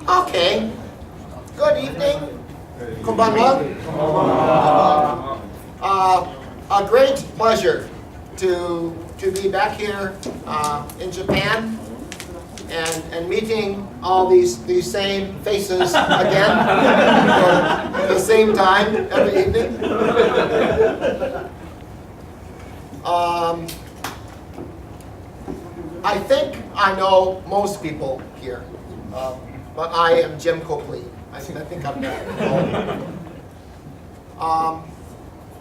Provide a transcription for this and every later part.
Okay. Good evening. Konbanwa. A great pleasure to be back here in Japan and meeting all these same faces again for the same time every evening. I think I know most people here, but I am James Coplien. I think I'm that.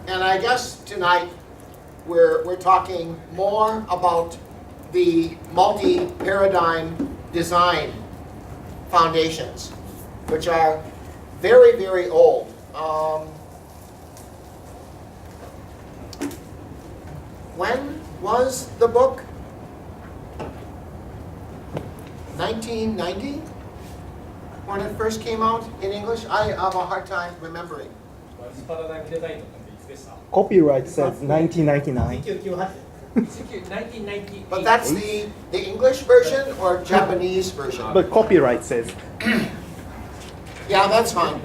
And I guess tonight we're talking more about the multi-paradigm design foundations, which are very, very old. When was the book? 1990? When it first came out in English? I have a hard time remembering. Copyright says 1999. 1998. But that's the English version or Japanese version? But copyright says. Yeah, that's fine.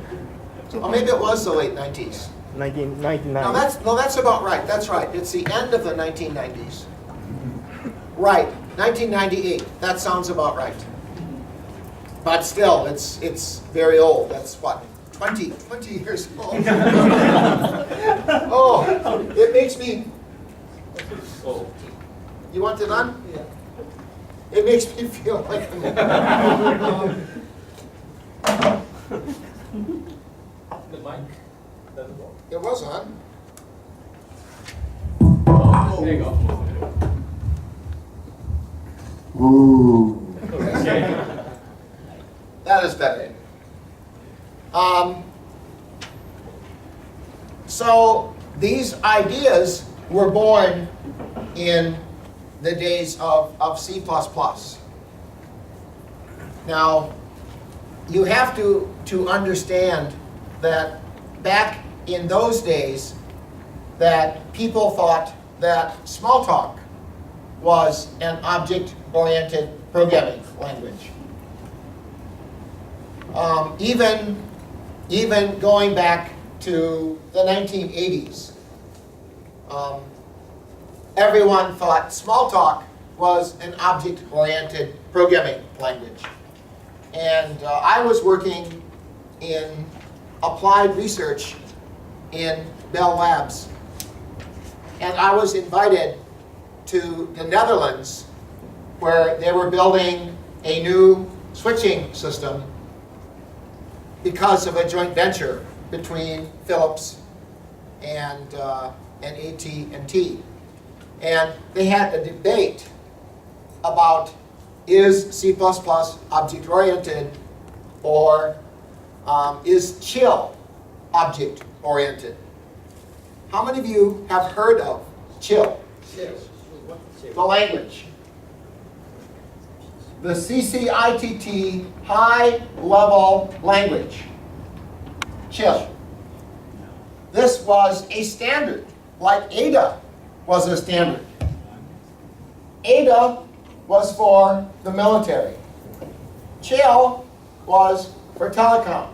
Or maybe it was the late 90s. 1999. No, that's about right. That's right. It's the end of the 1990s. Right, 1998. That sounds about right. But still, it's very old. That's what, 20 years old. Oh, it makes me. You want it on? Yeah. It makes me feel like The mic doesn't work. it was on. Oh, there you go. Okay. That is better. So these ideas were born in the days of C++. Now, you have to understand that back in those days, that people thought that Smalltalk was an object-oriented programming language. Even going back to the 1980s, everyone thought Smalltalk was an object-oriented programming language. And I was working in applied research in Bell Labs. And I was invited to the Netherlands, where they were building a new switching system because of a joint venture between Philips and AT&T. And they had a debate about, is C++ object-oriented or is CHIL object-oriented? How many of you have heard of CHIL? The language. The CCITT high-level language. CHIL. This was a standard, like Ada was a standard. Ada was for the military. CHIL was for telecom.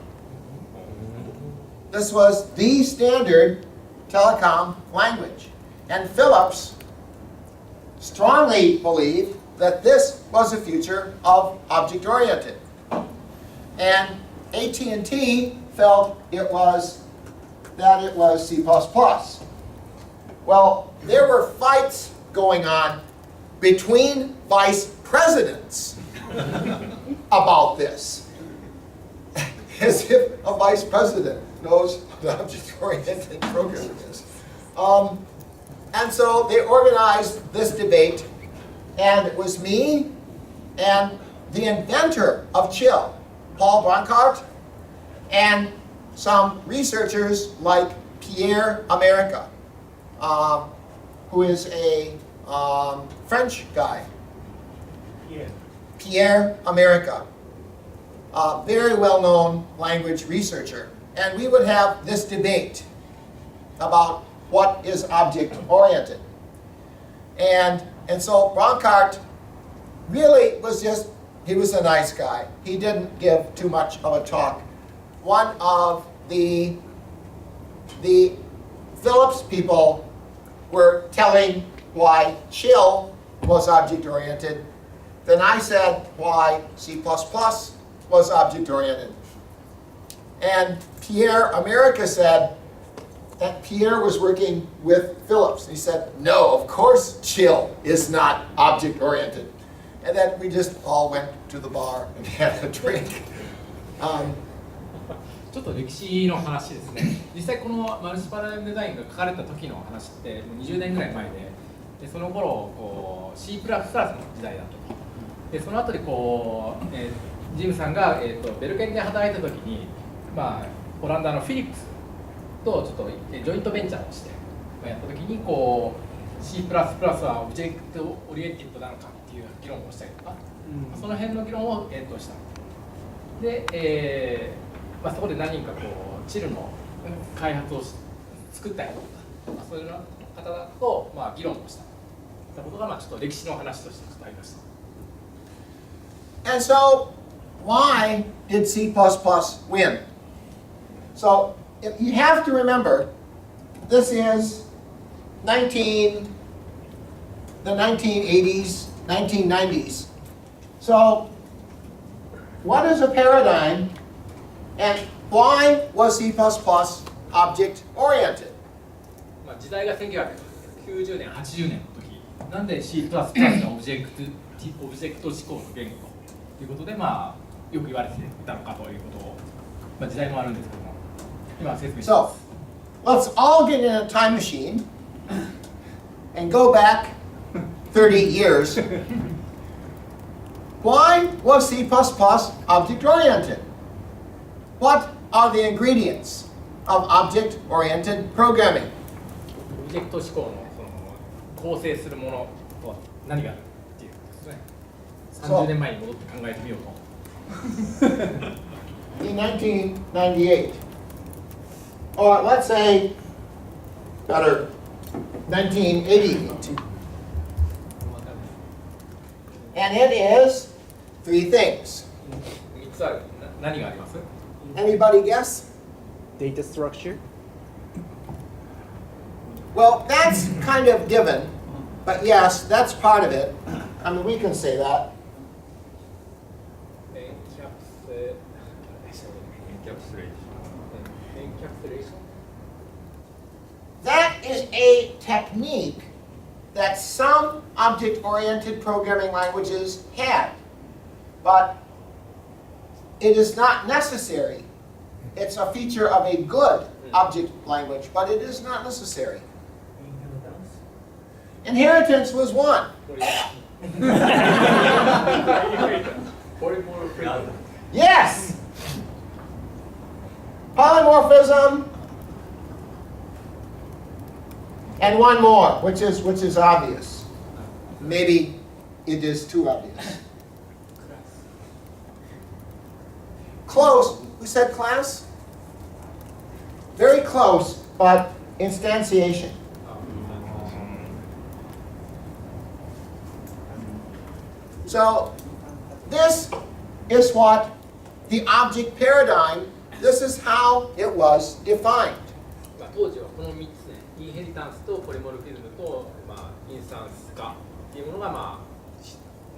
This was the standard telecom language. And Philips strongly believed that this was the future of object-oriented. And AT&T felt it was C++. Well, there were fights going on between vice presidents about this. As if a vice president knows what object-oriented programming is. And so they organized this debate, and it was me and the inventor of CHIL, Paul Brancard, and some researchers like Pierre America, who is a French guy. Pierre America, a very well-known language researcher. And we would have this debate about what is object-oriented. And so Brancard really was just, he was a nice guy. He didn't give too much of a talk. One of the Phillips people were telling why chill was object-oriented. Then I said why C++ was object-oriented. And Pierre America said that Pierre was working with Phillips. He said, no, of course chill is not object-oriented. And then we just all went to the bar and had a drink. ちょっと歴史の話ですね。実際このマルチパラダイムデザインが書かれた時の話ってもう20年ぐらい前で、その頃こう C++ の時代だったと。でその後でこう、ジムさんが、ベルケンで働いた時に、まあ、オランダのフィリップスとちょっとジョイントベンチャーをしてやった時にこう C++ はオブジェクトオリエンティッドなのかっていう議論をしたりとか、その辺の議論をした。で、まあ、そこで何人かこうチルの開発を作ったりとか、そういう方と、まあ、議論をしたことが、まあ、ちょっと歴史の話としてちょっとありました。And so, why did C++ win? So, you have to remember, this is the 1980s, 1990s. So, what is a paradigm and why was C++ object-oriented? まあ時代が1990年、80年の時、なんで C++ がオブジェクト思考の言語ということで、まあ、よく言われていたのかということを、まあ、時代もあるんですけども、今説明します。So, let's all get in a time machine and go back 30 years. Why was C++ object-oriented? What are the ingredients of object-oriented programming? オブジェクト思考のその構成するものとは何があるっていうことですね。30年前に戻って考えてみようと。In 1998, or let's say, better, 1988. And it is three things. 3つある。何があります？ Anybody guess? Data structure. Well, that's kind of given, but yes, that's part of it. I mean, we can say that. That is a technique that some object-oriented programming languages had, but it is not necessary. It's a feature of a good object language, but it is not necessary. Inheritance was one. Yes! Polymorphism, and one more, which is obvious. Maybe it is too obvious. Close. Who said class? Very close, but instantiation. So this is what the object paradigm, this is how it was defined. 当時はこの3つね、インヘリタンスとポリモルフィズムと、まあ、インスタンス化っていうものが、まあ、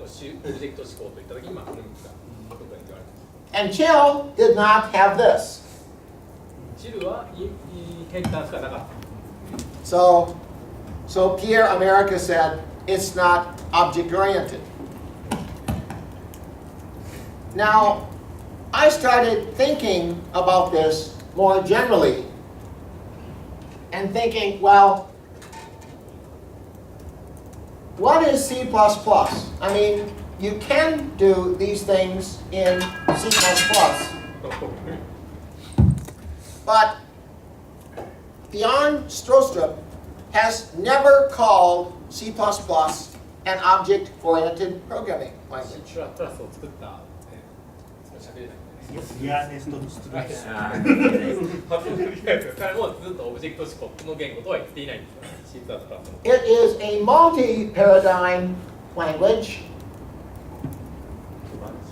オブジェクト思考といったときに、まあ、この3つが特に言われています。And Chill did not have this. チルはインヘリタンスがなかった。So Pierre America said it's not object-oriented. Now, I started thinking about this more generally and thinking, well, what is C++? I mean, you can do these things in C++, but Bjorn Strostrup has never called C++ an object-oriented programming language. シュラプラスを作った、喋れない。彼もずっとオブジェクト思考の言語とは言っていないんですよ。C++。It is a multi-paradigm language,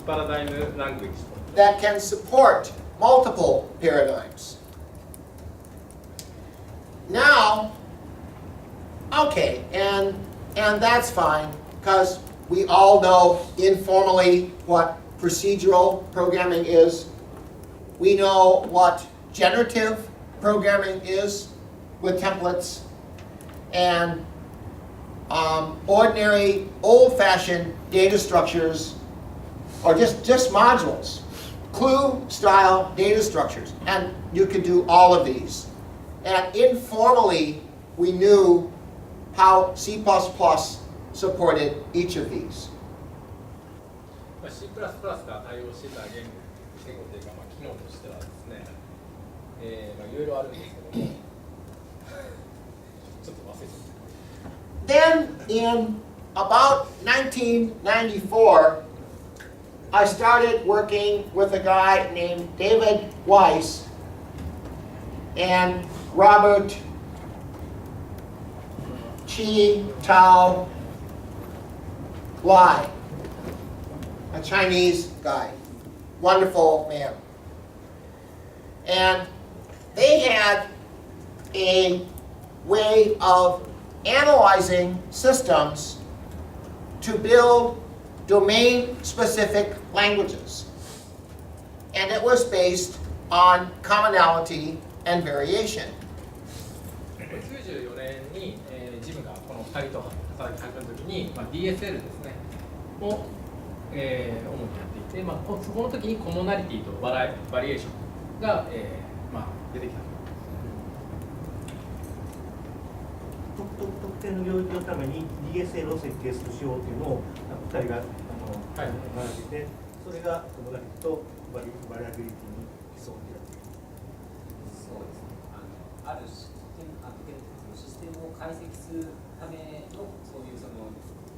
パラダイムラングエッジ that can support multiple paradigms. Now, okay, and that's fine, because we all know informally what procedural programming is. We know what generative programming is with templates, and ordinary old-fashioned data structures, or just modules, clue-style data structures, and you could do all of these. And informally, we knew how C++ supported each of these. C++ が対応してた言語というか、機能としてはですね、いろいろあるんですけども、ちょっと忘れちゃった。Then in about 1994, I started working with a guy named David Weiss and Robert Chi Tao Lai, a Chinese guy, wonderful man. And they had a way of analyzing systems to build domain-specific languages. And it was based on commonality and variation. 94年に、ジムがこの2人と働き始めたときに、DSL ですねを、主にやっていて、そこの時にコモナリティとバリエーションが、出てきた。特定の領域のために DSL を設計する手法というのを2人が学んでいて、それがコモナリティとバリアビリティに基礎を開いている。そうですね。あるシステムを解析するためのそういう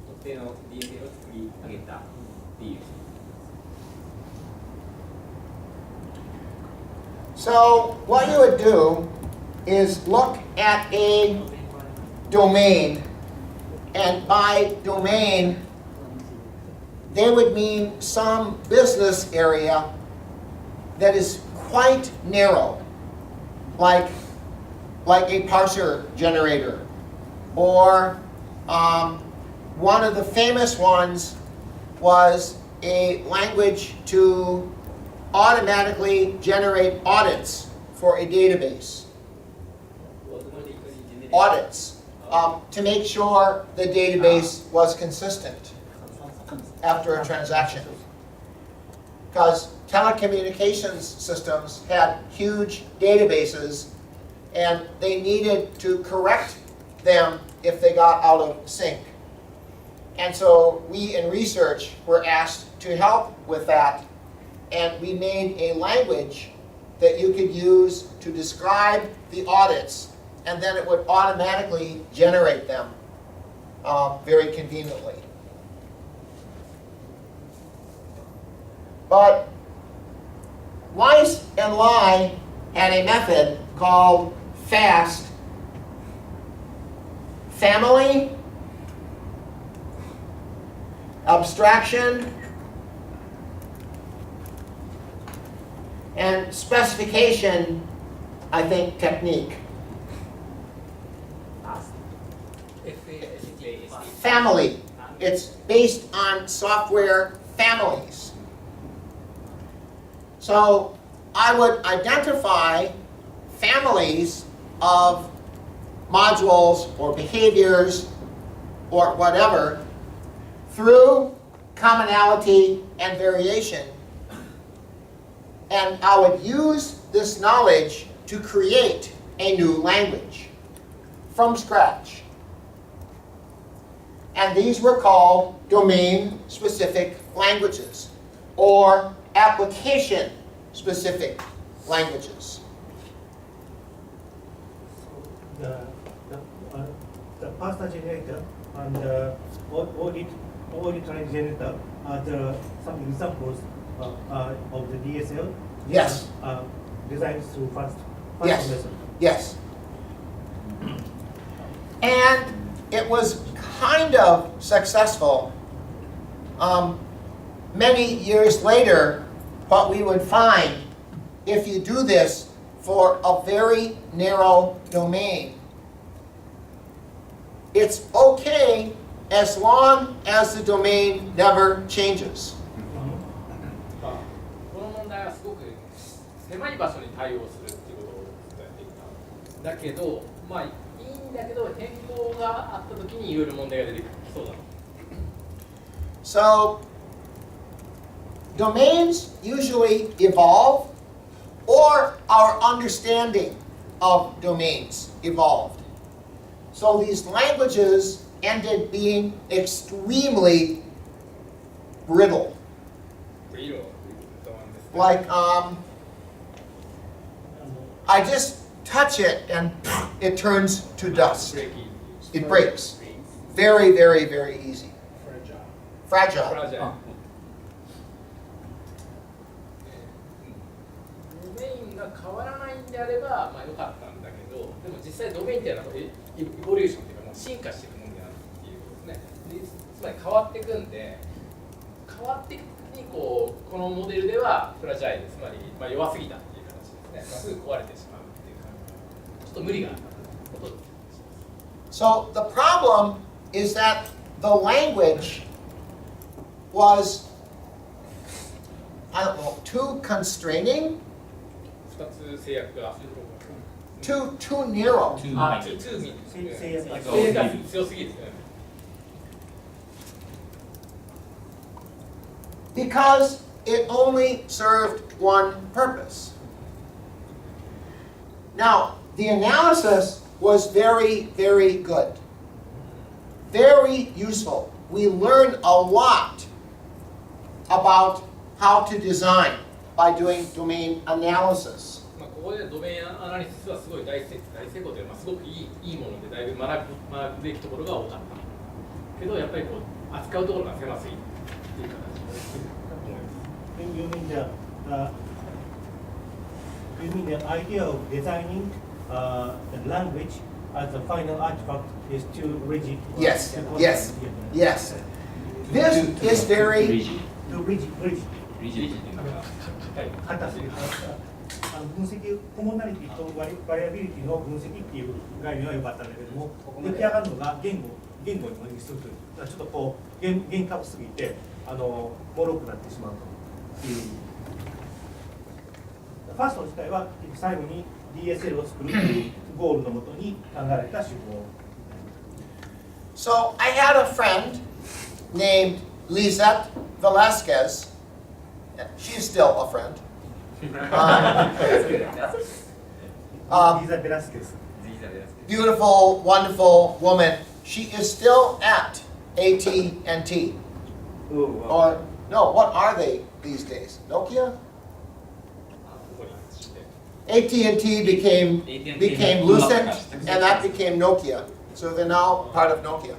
特定の DSL を作り上げたっていう。So what you would do is look at a domain, and by domain, they would mean some business area that is quite narrow, like a parser generator, or one of the famous ones was a language to automatically generate audits for a database. Audits. To make sure the database was consistent after a transaction. Because telecommunications systems had huge databases and they needed to correct them if they got out of sync. And so we in research were asked to help with that, and we made a language that you could use to describe the audits, and then it would automatically generate them very conveniently. But Weiss and Lai had a method called FAST, family, abstraction, and specification, I think, technique. Family. It's based on software families. So I would identify families of modules or behaviors or whatever through commonality and variation. And I would use this knowledge to create a new language from scratch. And these were called domain-specific languages or application-specific languages. The parser generator and the audit generator are some examples of the DSL. Yes. Designed through FAST Yes. method. Yes. And it was kind of successful. many years later, what we would find if you do this for a very narrow domain, it's okay as long as the domain never changes. この問題はすごく狭い場所に対応するっていうことをずっとやっていた。だけど、まあいいんだけど変更があったときにいろいろ問題が出てきそうだと。So, domains usually evolve, or our understanding of domains evolved. So these languages ended being extremely brittle. Like, I just touch it and it turns to dust. It breaks. Very, very, very easy. Fragile. ドメインが変わらないんであれば、まあ良かったんだけど、でも実際ドメインっていうのはエボリューションっていうかもう進化していくものであるっていうことですね。つまり変わっていくんで、変わっていくにこのモデルではフラジャイル、つまりまあ弱すぎたっていう形ですね。すぐ壊れてしまうっていう感じ。ちょっと無理があったことです。So the problem is that the language was, I don't know, too constraining, 2つ制約が too narrow. 制約が強すぎる。Because it only served one purpose. Now, the analysis was very, very good. Very useful. We learned a lot about how to design by doing domain analysis. まあここでドメインアナリシスはすごい大成功というか、すごくいいものでだいぶ学ぶべきところが多かったけど、やっぱりこう扱うところが狭すぎるっていう形だと思います。You mean the idea of designing the language as the final artifact is too rigid? Yes, yes, yes. This is very... Too rigid. 硬すぎる。分析、コモナリティとバリアビリティの分析っていう概念は良かったんだけども、出来上がるのが言語に分離するという、ちょっとこう厳格すぎて脆くなってしまうという。ファースト自体は最後に DSL を作るというゴールのもとに考えられた手法。So I had a friend named Lizette Velasquez. She's still a friend. Lisa Velasquez. Beautiful, wonderful woman. She is still at AT&T. Or no, what are they these days? Nokia? AT&T became Lucent, and that became Nokia. So they're now part of Nokia.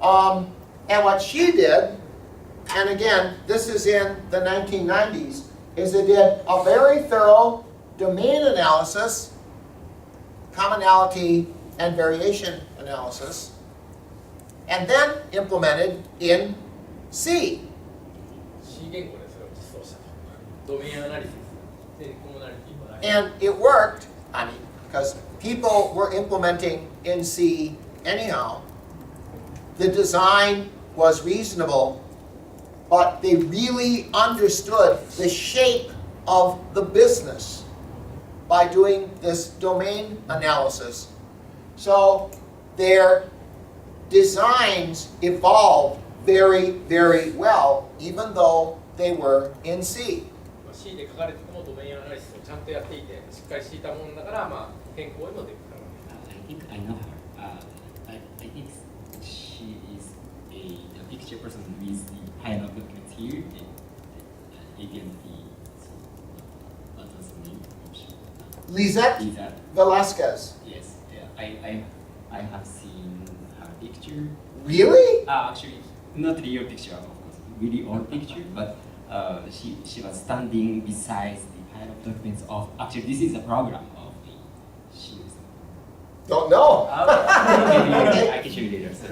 And what she did, and again, this is in the 1990s, is it did a very thorough domain analysis, commonality and variation analysis, and then implemented in C. And it worked, I mean, because people were implementing in C anyhow. The design was reasonable, but they really understood the shape of the business by doing this domain analysis. So their designs evolved very, very well, even though they were in C. C で書かれててもドメインアナリシスをちゃんとやっていて、しっかりしていたものだから、まあ、変更にもできた。I think I know her. I think she is a picture person with the pile of documents here at AT&T. So, what was the name? Lizette Velasquez. Yes, yeah. I have seen her picture. Really? Actually, not real picture, of course. Really old picture, but she was standing beside the pile of documents of. Actually, this is a program of the. She was. Don't know. I can show you later. So.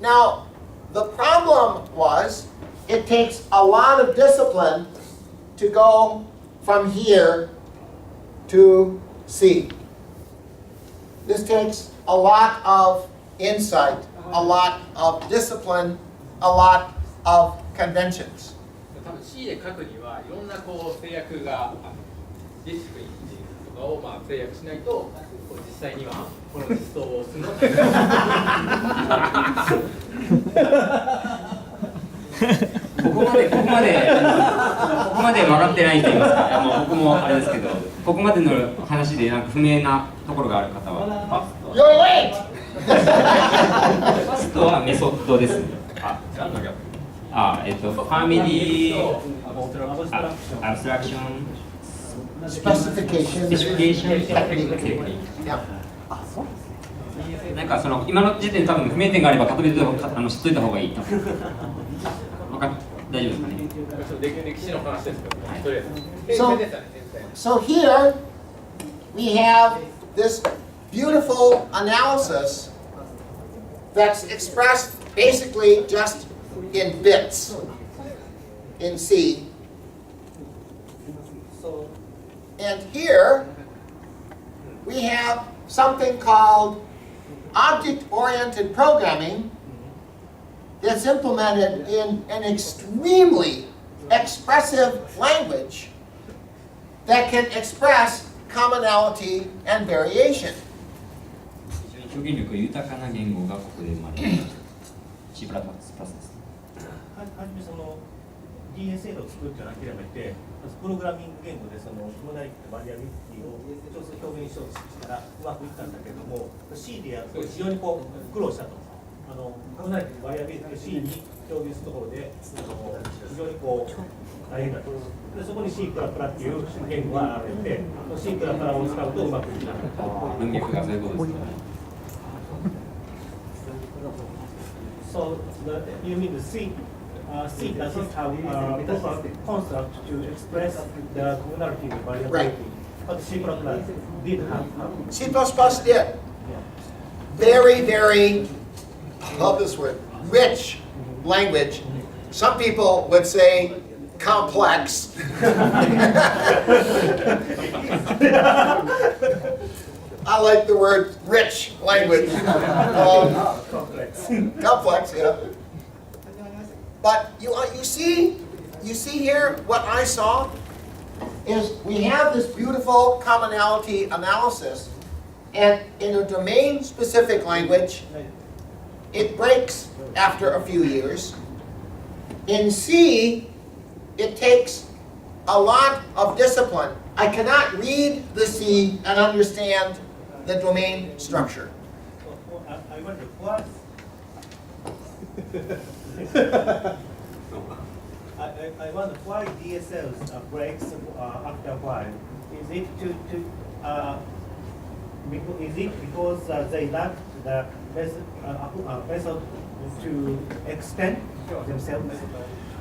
Now, the problem was it takes a lot of discipline to go from here to C. This takes a lot of insight, a lot of discipline, a lot of conventions. 多分 C で書くにはいろんなこう制約がディスプリンっていうとかをまあ制約しないとこう実際にはこの実装をするのってここまで分かってないと言いますか、いやもう僕もあれですけど、ここまでの話でなんか不明なところがある方は、You're late! ファストはメソッドですね。ファミリー、アブストラクション、Specification, technique. Yeah. なんかその今の時点で多分不明点があれば知っといた方がいい。大丈夫ですかね。歴史の話ですけど、とりあえず。 So here we have this beautiful analysis that's expressed basically just in bits in C. And here we have something called object-oriented programming that's implemented in an extremely expressive language that can express commonality and variation. 表現力豊かな言語がここで生まれました。C++ です。はじめその DSL を作るんじゃなければいて、プログラミング言語でそのコモナリティとバリアビリティを調整表現しようとしたらうまくいったんだけども、C でやると非常にこう苦労したと。コモナリティとバリアビリティを C に表現するところで非常にこう大変だと。でそこに C++ っていう言語があって、C++ を使うとうまくいく。文脈がそういうことですね。So you mean the C doesn't have a proper construct to express the commonality and variability, Right. but C++ did have. C++ did. Very, very, I love this word, rich language. Some people would say complex. I like the word rich language. Complex, yeah. But you see here what I saw is we have this beautiful commonality analysis, and in a domain-specific language, it breaks after a few years. In C, it takes a lot of discipline. I cannot read the C and understand the domain structure. I wonder what. I wonder why DSLs breaks after a while. Is it because they lack the method to extend themselves?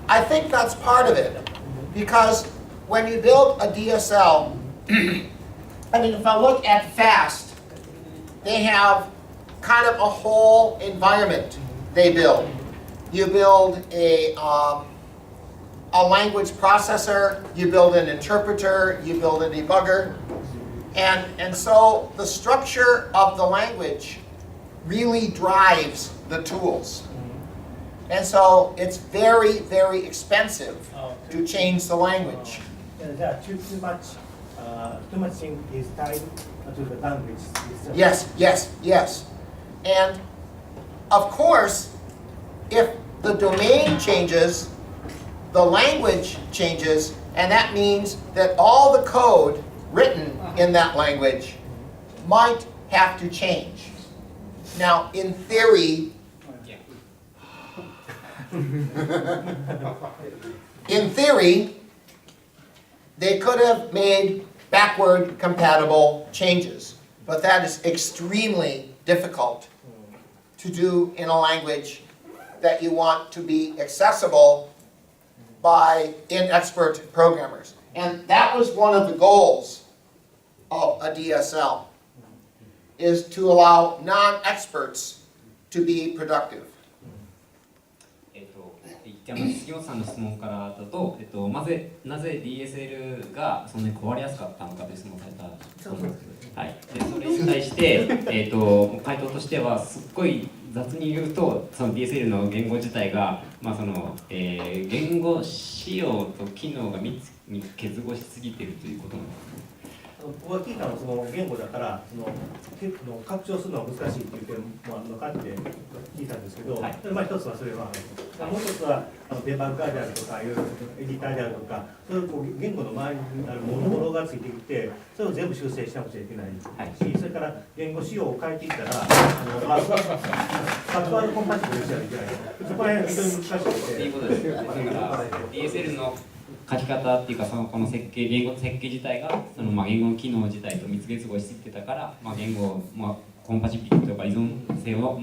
I think that's part of it, because when you build a DSL, I mean, if I look at FAST, they have kind of a whole environment they build. You build a language processor, you build an interpreter, you build a debugger, and so the structure of the language really drives the tools. And so it's very, very expensive to change the language. There are too much thing is tied to the language itself. Yes. And of course, if the domain changes, the language changes, and that means that all the code written in that language might have to change. Now, in theory, they could have made backward compatible changes, but that is extremely difficult to do in a language that you want to be accessible by inexpert programmers. And that was one of the goals of a DSL, is to allow non-experts to be productive. 杉本さんの質問からだと、なぜ DSL がそんなに壊れやすかったのかという質問をされたと思うんですけど、はい、でそれに対して、回答としてはすっごい雑に言うと、その DSL の言語自体が、言語仕様と機能が結合しすぎているということなんですね。僕が聞いたのはその言語だから拡張するのは難しいっていう点もあるのかって聞いたんですけど、はい、一つはそれはもう一つはデバッガーであるとかいろいろエディターであるとか、そういう言語の周りにあるものがついてきて、それを全部修正しなくちゃいけないし、それから言語仕様を変えていったらバックワードコンパチブルにしないといけない。そこら辺は非常に難しくて。ということです。だから DSL の書き方っていうか、この言語の設計自体が言語の機能自体と密結合しすぎてたから、言語、コンパチビリティとか依存性を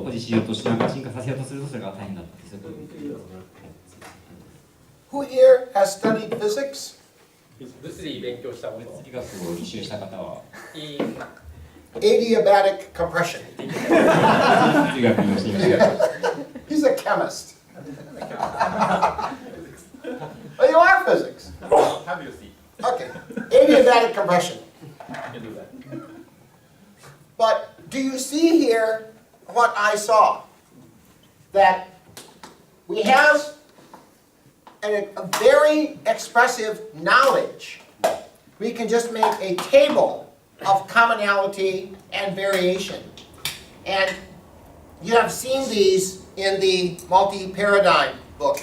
保持しようとしながら進化させようとすると、それが大変だったということです。Who here has studied physics? 物理勉強したこと。物理学を履修した方は Adiabatic compression. 物理学をしていました。He's a chemist. Oh, you are physics. Have you seen? Okay. Adiabatic compression. You do that. But do you see here what I saw? That we have a very expressive knowledge. We can just make a table of commonality and variation. And you have seen these in the multi-paradigm book,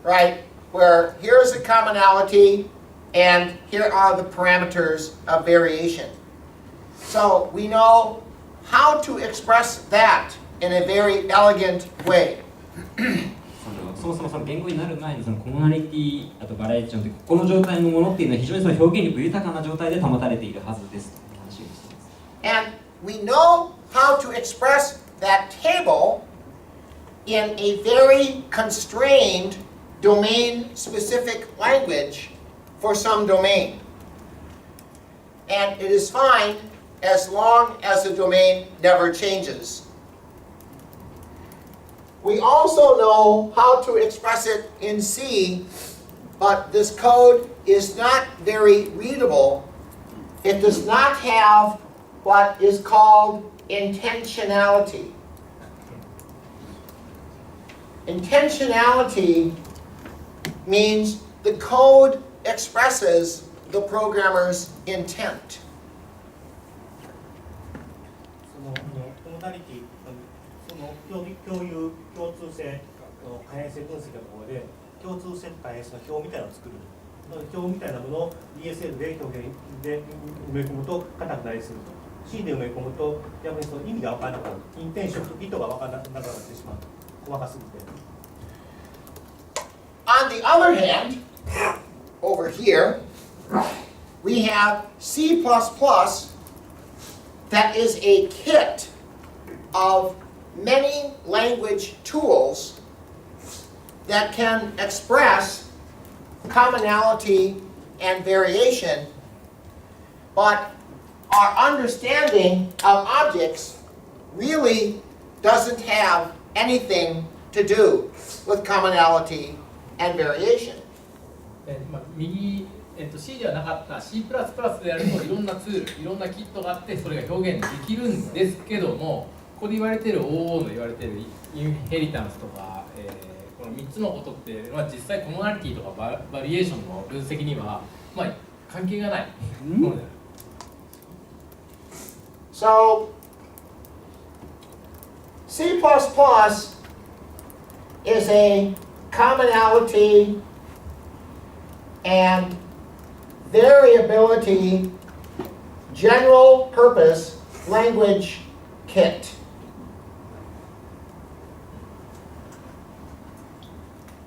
right? Where here's a commonality and here are the parameters of variation. So we know how to express that in a very elegant way. そもそもその言語になる前のそのコモナリティ、あとバラエティのこの状態のものっていうのは非常にその表現力豊かな状態で保たれているはずですという話をしています。And we know how to express that table in a very constrained domain-specific language for some domain. And it is fine as long as the domain never changes. We also know how to express it in C, but this code is not very readable. It does not have what is called intentionality. Intentionality means the code expresses the programmer's intent. コモナリティ、共通性、可変性分析のところで共通性可変性の表みたいなのを作る。表みたいなものを DSL で表現で埋め込むと硬くなりすると。C で埋め込むと逆にその意味が分からなくなる。インテンション、意図が分からなくなってしまう。細かすぎて。On the other hand, over here, we have C++ that is a kit of many language tools that can express commonality and variation, but our understanding of objects really doesn't have anything to do with commonality and variation. 右、C ではなかった C++ でやるといろんなツール、いろんなキットがあってそれが表現できるんですけども、ここで言われている OO の言われているインヘリタンスとか、この3つのことって、実際コモナリティとかバリエーションの分析には、関係がないものである。So, C++ is a commonality and variability general purpose language kit.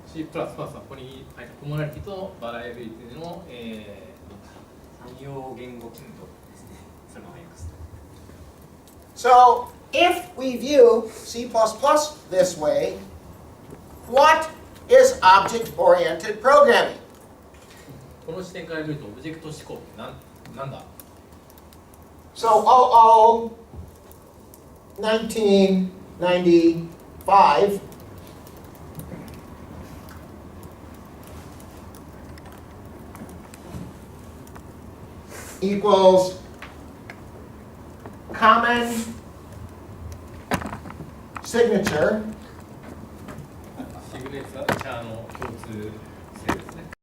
C++ はここにコモナリティとバラエビリティの、汎用言語キットですね。それもあります。So, if we view C++ this way, what is object-oriented programming? この視点から見るとオブジェクト思考ってなんだ？ So, 1995 equals common signature シグネチャーの共通性ですね。